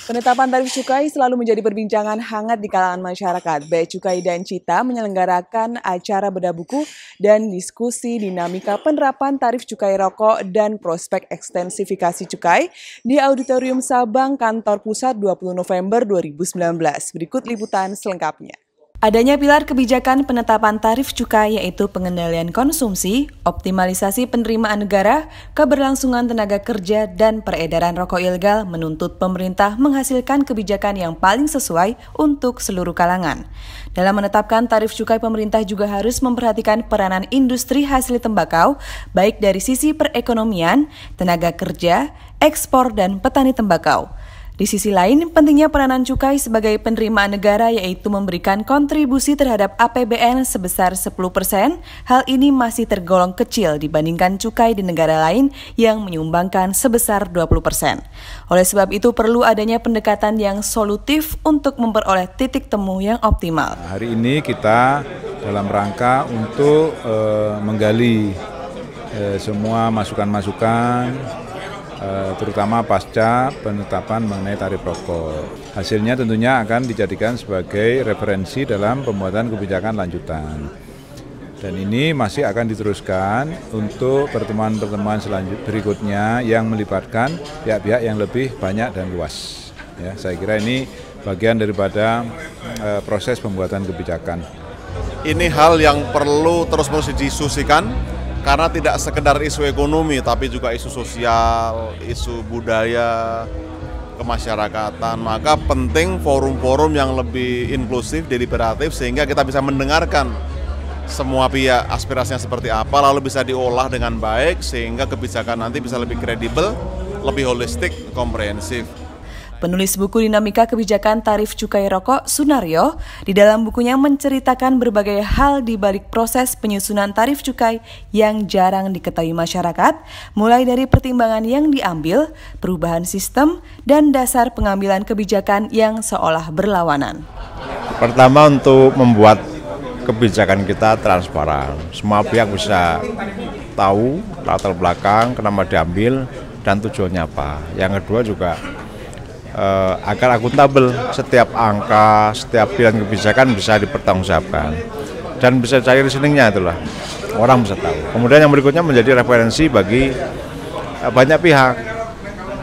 Penetapan tarif cukai selalu menjadi perbincangan hangat di kalangan masyarakat. Bea Cukai dan Cita menyelenggarakan acara bedah buku dan diskusi dinamika penerapan tarif cukai rokok dan prospek ekstensifikasi cukai di Auditorium Sabang Kantor Pusat 20 November 2019. Berikut liputan selengkapnya. Adanya pilar kebijakan penetapan tarif cukai yaitu pengendalian konsumsi, optimalisasi penerimaan negara, keberlangsungan tenaga kerja, dan peredaran rokok ilegal menuntut pemerintah menghasilkan kebijakan yang paling sesuai untuk seluruh kalangan. Dalam menetapkan tarif cukai, pemerintah juga harus memperhatikan peranan industri hasil tembakau, baik dari sisi perekonomian, tenaga kerja, ekspor, dan petani tembakau. Di sisi lain, pentingnya peranan cukai sebagai penerimaan negara yaitu memberikan kontribusi terhadap APBN sebesar 10%. Hal ini masih tergolong kecil dibandingkan cukai di negara lain yang menyumbangkan sebesar 20%. Oleh sebab itu perlu adanya pendekatan yang solutif untuk memperoleh titik temu yang optimal. Hari ini kita dalam rangka untuk menggali semua masukan-masukan terutama pasca penetapan mengenai tarif rokok. Hasilnya tentunya akan dijadikan sebagai referensi dalam pembuatan kebijakan lanjutan. Dan ini masih akan diteruskan untuk pertemuan-pertemuan berikutnya yang melibatkan pihak-pihak yang lebih banyak dan luas. Ya, saya kira ini bagian daripada proses pembuatan kebijakan. Ini hal yang perlu terus-menerus didiskusikan. Karena tidak sekedar isu ekonomi, tapi juga isu sosial, isu budaya, kemasyarakatan. Maka penting forum-forum yang lebih inklusif, deliberatif, sehingga kita bisa mendengarkan semua pihak aspirasinya seperti apa, lalu bisa diolah dengan baik, sehingga kebijakan nanti bisa lebih kredibel, lebih holistik, komprehensif. Penulis buku Dinamika Kebijakan Tarif Cukai Rokok, Sunaryo, di dalam bukunya menceritakan berbagai hal di balik proses penyusunan tarif cukai yang jarang diketahui masyarakat, mulai dari pertimbangan yang diambil, perubahan sistem, dan dasar pengambilan kebijakan yang seolah berlawanan. Pertama, untuk membuat kebijakan kita transparan. Semua pihak bisa tahu latar belakang, kenapa diambil, dan tujuannya apa. Yang kedua juga agar akuntabel, setiap angka, setiap pilihan kebijakan bisa dipertanggungjawabkan dan bisa cari reasoningnya, itulah orang bisa tahu. Kemudian yang berikutnya menjadi referensi bagi banyak pihak,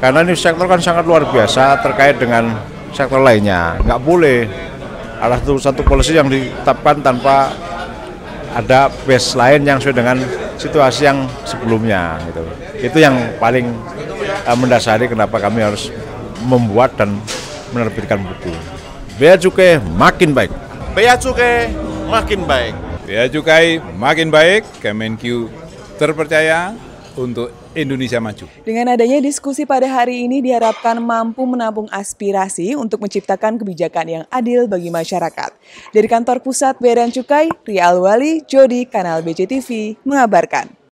karena ini sektor kan sangat luar biasa terkait dengan sektor lainnya. Nggak boleh ada satu policy yang ditetapkan tanpa ada base lain yang sesuai dengan situasi yang sebelumnya. Itu yang paling mendasari kenapa kami harus membuat dan menerbitkan buku. Bea Cukai makin baik. Bea Cukai makin baik. Bea Cukai makin baik, Kemenq terpercaya untuk Indonesia maju. Dengan adanya diskusi pada hari ini diharapkan mampu menampung aspirasi untuk menciptakan kebijakan yang adil bagi masyarakat. Dari Kantor Pusat Bea dan Cukai, Ria Alwali, Jody, Kanal BCTV, mengabarkan.